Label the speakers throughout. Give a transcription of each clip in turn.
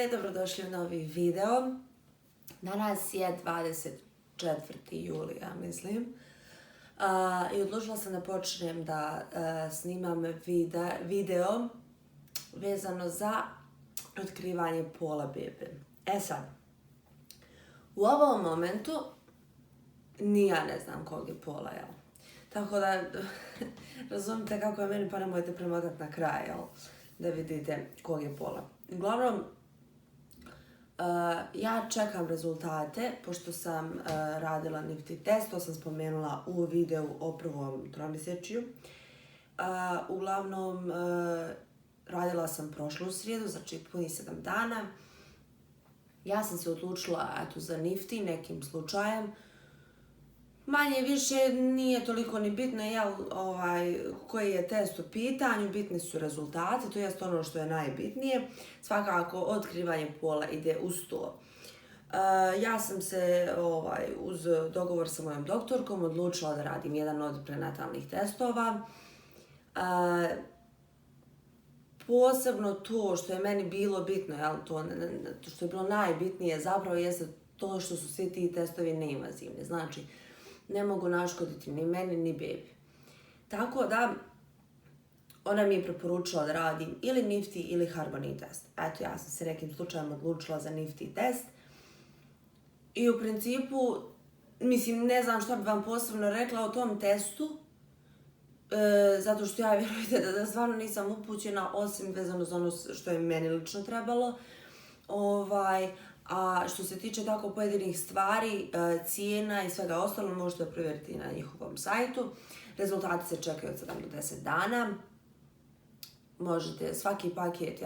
Speaker 1: Zdravíte, dobrodošli u novi video. Danas je 24. juli, ja mislim. I odlučila sam da počnem da snimam video vezano za otkrivanje pola bebe. E sad, u ovom momentu ni ja ne znam kog je pola, jel? Tako da, razumite kako je meni, pa nemojte premotati na kraj, jel? Da vidite kog je pola. Uglavnom, ja čekam rezultate, pošto sam radila NIFTY test, to sam spomenula u videu o prvom tromjesečju. Uglavnom, radila sam prošlu srijedu, znači punih 7 dana. Ja sam se odlučila za NIFTY nekim slučajem. Manje više nije toliko ni bitno koji je test u pitanju, bitni su rezultati, to jest ono što je najbitnije. Svakako otkrivanje pola ide uz to. Ja sam se uz dogovor sa mojom doktorkom odlučila da radim jedan od prenatalnih testova. Posebno to što je meni bilo bitno, to što je bilo najbitnije zapravo jeste to što su svi ti testovi neinvazivni. Znači, ne mogu naškoditi ni meni ni bebi. Tako da, ona mi je preporučila da radim ili NIFTY ili Harmony test. Eto, ja sam se nekim slučajem odlučila za NIFTY test. I u principu, mislim, ne znam šta bi vam posebno rekla o tom testu, zato što ja vjerujte da stvarno nisam upućena, osim vezano za ono što je meni lično trebalo. A što se tiče tako pojedinih stvari, cijena i svega ostalo, možete provjeriti na njihovom sajtu. Rezultati se čekaju od 7 do 10 dana. Možete, svaki paket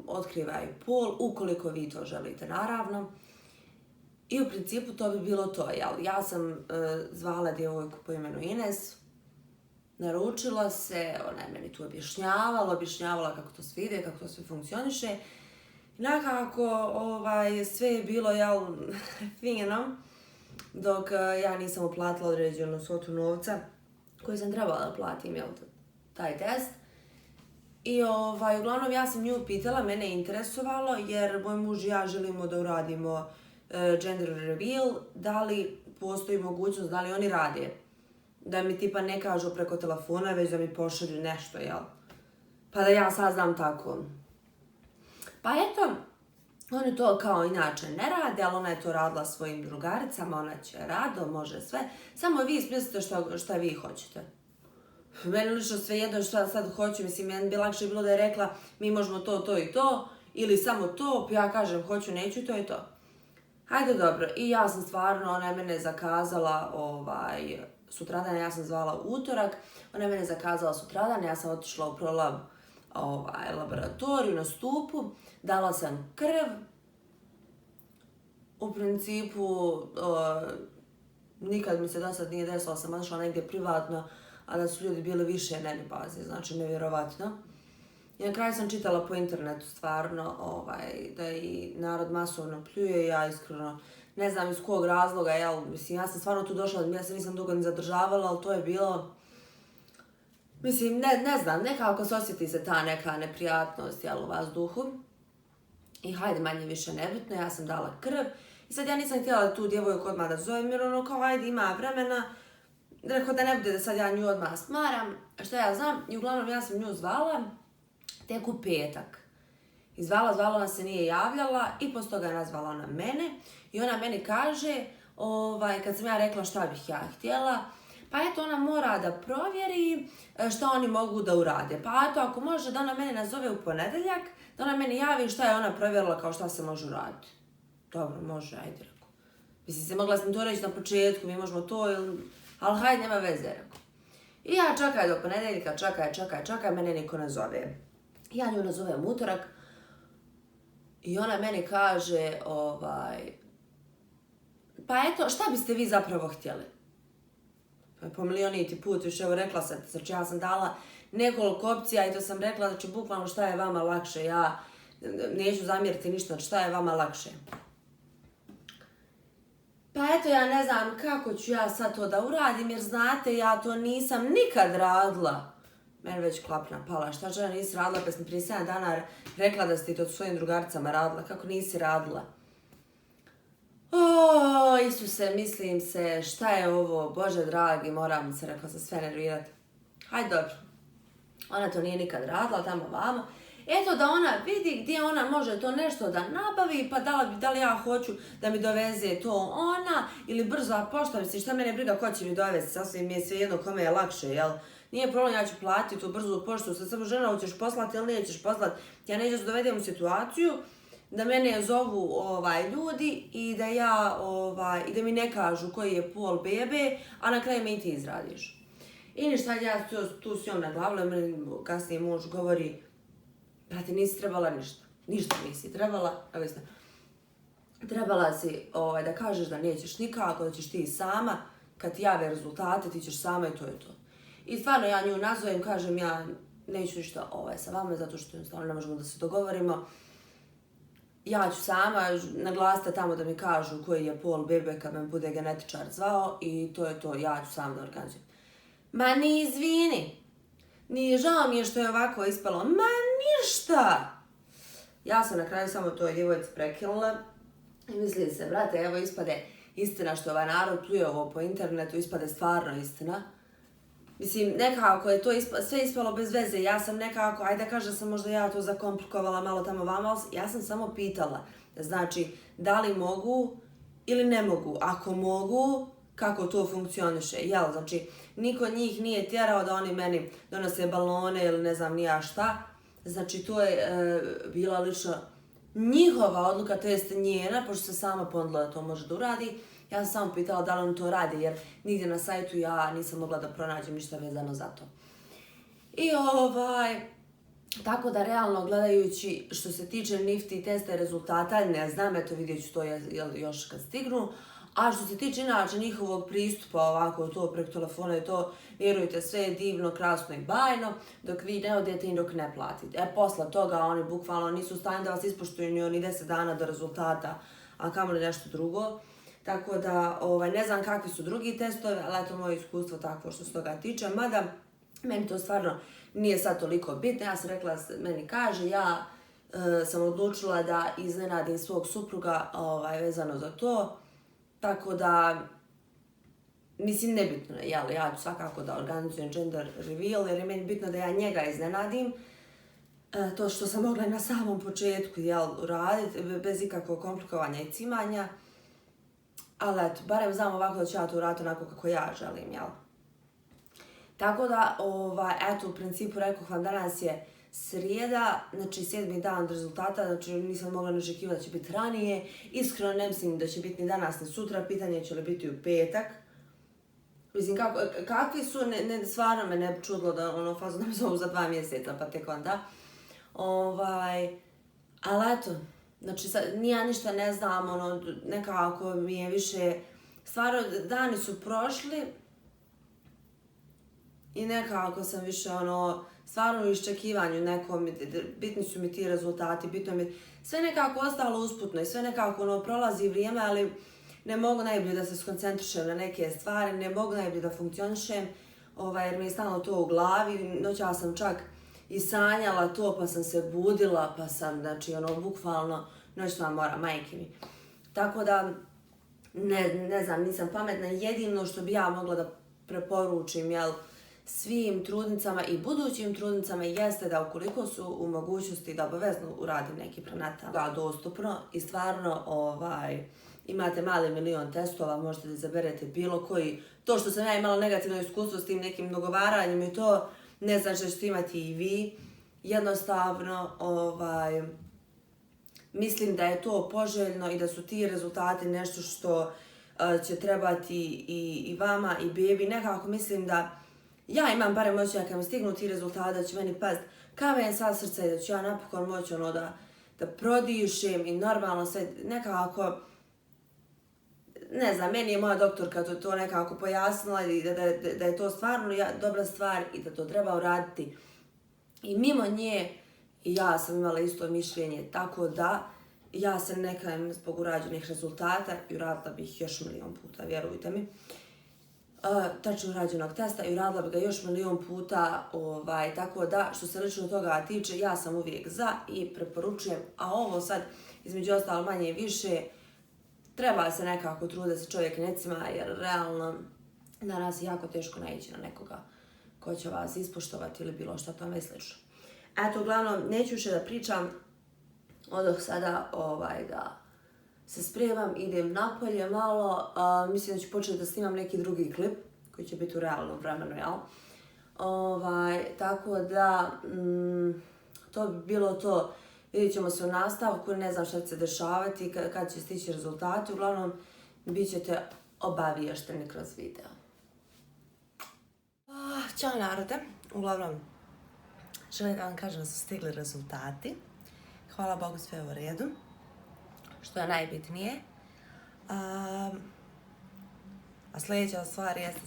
Speaker 1: otkriva i pol, ukoliko vi to želite, naravno. I u principu to bi bilo to. Ja sam zvala djevojku po imenu Ines, naručila se, ona je meni tu objašnjavala kako to sve ide, kako to sve funkcioniše. Nekako sve je bilo fino, dok ja nisam uplatila određenu svotu novca koju sam trebala da platim taj test. I uglavnom ja sam nju pitala, mene je interesovalo jer moj muž i ja želimo da uradimo gender reveal, da li postoji mogućnost, da li oni rade. Da mi tipa ne kažu preko telefona, već da mi pošalju nešto, pa da ja saznam tako. Pa eto, oni to kao inače ne rade, ali ona je to radila svojim drugaricama, ona će rado, može sve. Samo vi smislite šta vi hoćete. Meni lično svejedno šta sad hoću, mislim, meni bi lakše bilo da je rekla mi možemo to i to, ili samo to, ja kažem hoću, neću, to je to. Hajde, dobro, i ja sam stvarno, ona je mene zakazala sutradan, ja sam zvala utorak, ona je mene zakazala sutradan, ja sam otišla u ProLab laboratoriju na Stupu, dala sam krv. U principu, nikad mi se do sad nije desilo, sam otišla negdje privatno, a da su ljudi bili više baze, znači nevjerovatno. I na kraju sam čitala po internetu stvarno da i narod masovno pljuje i ja iskreno ne znam iz kog razloga, mislim, ja sam stvarno tu došla, ja se nisam dugo ni zadržavala, ali to je bilo, mislim, ne znam, nekako se osjeti se ta neka neprijatnost, u vazduhu. I hajde, manje više nebitno, ja sam dala krv. I sad ja nisam htjela tu djevojku odmah da zovem, jer ono kao, ajde, ima vremena. Rekao da ne bude da sad ja nju odmah smaram, što ja znam. I uglavnom ja sam nju zvala tek u petak. I zvala, ona se nije javljala i poslije toga je nazvala ona mene. I ona meni kaže, kad sam ja rekla šta bih ja htjela, pa eto, ona mora da provjeri šta oni mogu da urade. Pa eto, ako može da ona mene nazove u ponedjeljak, da ona meni javi šta je ona provjerila kao šta se može uraditi. Dobro, može, ajde, rekao. Mislim, mogla sam to reći na početku, mi možemo to, ali hajde, nema veze, rekao. I ja čekaj do ponedjeljka, čekaj, mene niko ne zove. Ja nju nazovem utorak i ona meni kaže, pa eto, šta biste vi zapravo htjeli? Po milioniti put, još evo rekla sam, znači ja sam dala nekoliko opcija i to sam rekla, znači bukvalno šta je vama lakše, ja neću zamjeriti ništa, znači šta je vama lakše. Pa eto, ja ne znam kako ću ja sad to da uradim, jer znate, ja to nisam nikad radila. meni već klapna pala. Šta žena nisi radila, pa sam prije 7 dana rekla da si ti to svojim drugaricama radila. Kako nisi radila? O, Isuse, mislim se, šta je ovo, Bože dragi, moram se, rekla sam, sve nervirati. Hajde, dobro. Ona to nije nikad radila, tamo vamo. Eto da ona vidi gdje ona može to nešto da nabavi, pa da li ja hoću da mi doveze to ona, ili brza pošta, mislim, šta mene briga ko će mi dovesti, sasvim mi je svejedno kome je lakše, jel? Nije problem, ja ću platiti tu brzu poštu, sad samo žena hoćeš poslati ili nećeš poslati, ja neću da dovedem u situaciju da mene zovu ljudi i da i da mi ne kažu koji je pol bebe, a na kraju mi i ti izradiš. I ništa, ja tu s njom naglavila, meni kasnije muž govori, brate, nisi trebala ništa nisi trebala, trebala si da kažeš da nećeš nikako, da ćeš ti sama, kad ti jave rezultate, ti ćeš sama i to je to. I stvarno ja nju nazovem, kažem ja neću ništa sa vama, zato što jednostavno ne možemo da se dogovorimo. Ja ću sama naglasiti tamo da mi kažu koji je pol bebe kad me bude genetičar zvao i to je to, ja ću sama da organizujem. Ma ni izvini, ni žao mi je što je ovako ispalo, ma ništa! Ja sam na kraju samo toj djevojci prekinula i mislili se, brate, evo ispade istina što ovaj narod pluje ovo po internetu, ispade stvarno istina. Mislim, nekako je to sve ispalo bez veze, ja sam nekako, ajde da kažem sam možda ja to zakomplikovala malo tamo vama, ali ja sam samo pitala, znači, da li mogu ili ne mogu, ako mogu, kako to funkcioniše, jel? Znači, niko njih nije tjerao da oni meni donose balone ili ne znam nija šta, znači to je bila lično njihova odluka, to jest njena, pošto se sama ponudila da to može da uradi. Ja sam samo pitala da li on to radi, jer nigdje na sajtu ja nisam mogla da pronađem ništa vezano za to. I tako da realno gledajući što se tiče Nifty testa i rezultata, ne znam, eto vidjet ću to još kad stignu. A što se tiče inače njihovog pristupa ovako to preko telefona je to, vjerujte, sve je divno, krasno i bajno, dok vi ne odete i dok ne platite. Posle toga oni bukvalno nisu u stanju da vas ispoštuju ni oni 10 dana do rezultata, a kamoli nešto drugo. Tako da ne znam kakvi su drugi testovi, ali eto moje iskustvo takvo što se toga tiče, mada meni to stvarno nije sad toliko bitno. Ja sam rekla, meni kaže, ja sam odlučila da iznenadim svog supruga vezano za to. Tako da, mislim, nebitno je, jel, ja ću svakako da organizujem gender reveal, jer je meni bitno da ja njega iznenadim. To što sam mogla na samom početku, jel, uraditi, bez ikakvog komplikovanja i cimanja. Ali eto, barem znam ovako da ću ja to uraditi onako kako ja želim, jel. Tako da, eto, u principu rekoh vam, danas je srijeda, znači 7. dan od rezultata, znači nisam mogla ne očekivati da će biti ranije. Iskreno ne mislim da će biti ni danas ni sutra, pitanje će li biti u petak. Mislim, kakvi su, stvarno me ne čudilo da fazu da me zovu za 2 mjeseca, pa tek onda. Ali eto, znači ni ja ništa ne znam, nekako mi je više, stvarno dani su prošli i nekako sam više stvarno u iščekivanju nekom, bitni su mi ti rezultati, bitno mi sve nekako ostalo usputno i sve nekako prolazi vrijeme, ali ne mogu najbolje da se skoncentrišem na neke stvari, ne mogu najbolje da funkcionišem, jer mi je stalno to u glavi, noća sam čak i sanjala to, pa sam se budila, pa sam, znači, bukvalno noćna mora, majke mi. Tako da, ne znam, nisam pametna, jedino što bi ja mogla da preporučim, jel, svim trudnicama i budućim trudnicama jeste da ukoliko su u mogućnosti da obavezno uradi neki prenatal dostupno i stvarno imate mali milion testova, možete da izaberete bilo koji. To što sam ja imala negativno iskustvo s tim nekim dogovaranjem i to ne znači da ćete imati i vi. Jednostavno, mislim da je to poželjno i da su ti rezultati nešto što će trebati i vama i bebi. Nekako mislim da ja imam barem moći kad mi stignu ti rezultati da će meni past kamen sa srca i da ću ja napokon moći da prodišem i normalno sve nekako, ne znam, meni je moja doktorka to nekako pojasnila i da je to stvarno dobra stvar i da to treba uraditi. I mimo nje ja sam imala isto mišljenje, tako da ja se ne kajem zbog urađenih rezultata i uradila bih još milion puta, vjerujte mi. tačno rađenog testa i uradila bi ga još milion puta, tako da što se lično toga tiče ja sam uvijek za i preporučujem, a ovo sad između ostalo manje i više treba se nekako truditi da se čovjek ne cima jer realno danas je jako teško naići na nekoga ko će vas ispoštovati ili bilo što tome slično. Eto, uglavnom, neću više da pričam, odoh sada da se spremam, idem napolje malo, mislim da ću početi da snimam neki drugi klip koji će biti u realnom vremenu, jel? Tako da, to bi bilo to. Vidjet ćemo se u nastavku, ne znam šta će se dešavati, kad će stići rezultati, uglavnom bit ćete obaviješteni kroz video. Ćao narode, uglavnom želim da vam kažem da su stigli rezultati. Hvala Bogu, sve je u redu, što je najbitnije. A sljedeća stvar jeste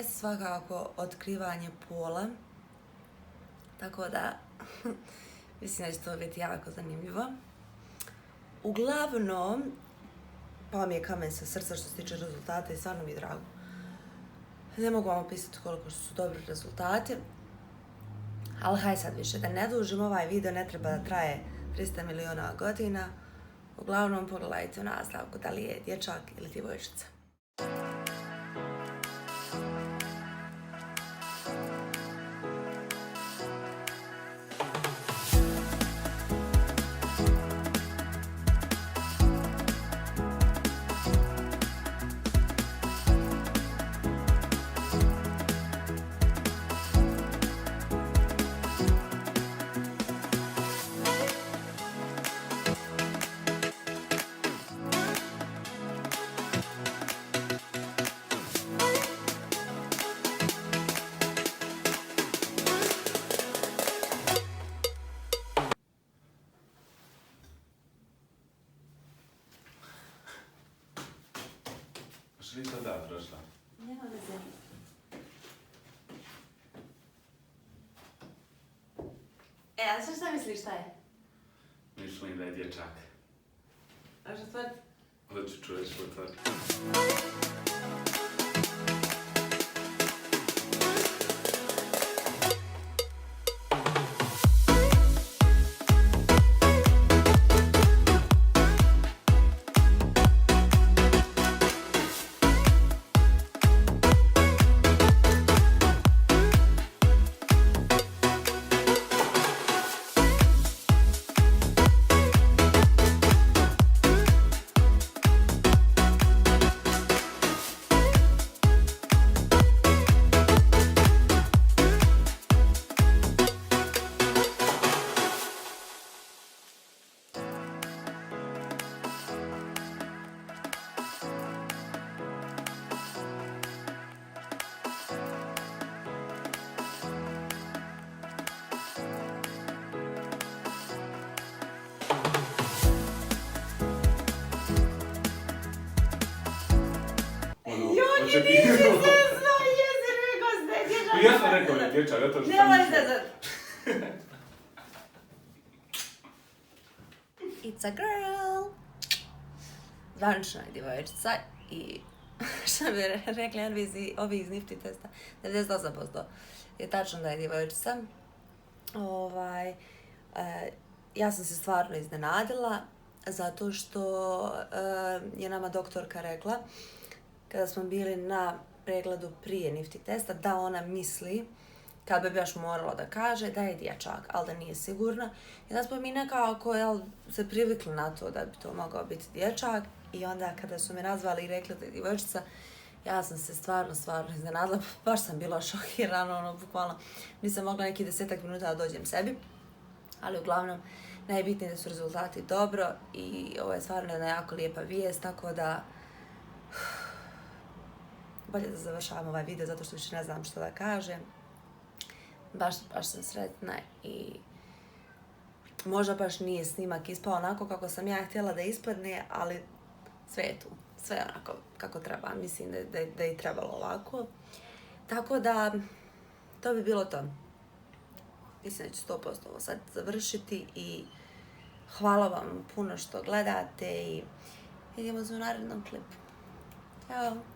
Speaker 1: svakako otkrivanje pola. Tako da, mislim da će to biti jako zanimljivo. Uglavnom, pa mi je kamen sa srca što se tiče rezultata i stvarno mi je drago. Ne mogu vam opisati koliko su dobri rezultati. Ali haj sad više, da ne dužim, ovaj video ne treba da traje 300 miliona godina. Uglavnom, pogledajte u nastavku da li je dječak ili djevojčica.
Speaker 2: Šli to da, prošla.
Speaker 1: Nema veze. A šta misliš šta je?
Speaker 2: Mislim da je dječak.
Speaker 1: A što tvrdi?
Speaker 2: Hoću čuješ potvrdi. Ja sam rekao da je dječak, ja to što sam mislio.
Speaker 1: It's a girl. Zvanična je djevojčica i što bi rekli ovi iz Nifty testa, 98% je tačno da je djevojčica. Ja sam se stvarno iznenadila zato što je nama doktorka rekla kada smo bili na pregledu prije Nifty testa da ona misli, kad bi baš morala da kaže, da je dječak, ali da nije sigurna. I da smo mi nekako se privikli na to da bi to mogao biti dječak i onda kada su me nazvali i rekli da je djevojčica, ja sam se stvarno iznenadila, baš sam bila šokirana, bukvalno nisam mogla neki 10 minuta da dođem sebi, ali uglavnom najbitnije da su rezultati dobro i ovo je stvarno jedna jako lijepa vijest, tako da bolje da završavam ovaj video zato što više ne znam što da kažem. Baš sam sretna i možda baš nije snimak ispao onako kako sam ja htjela da ispadne, ali sve je tu. Sve je onako kako treba. Mislim da je trebalo ovako. Tako da, to bi bilo to. Mislim da ću 100% ovo sad završiti i hvala vam puno što gledate i vidimo se u narednom klipu. Ćao.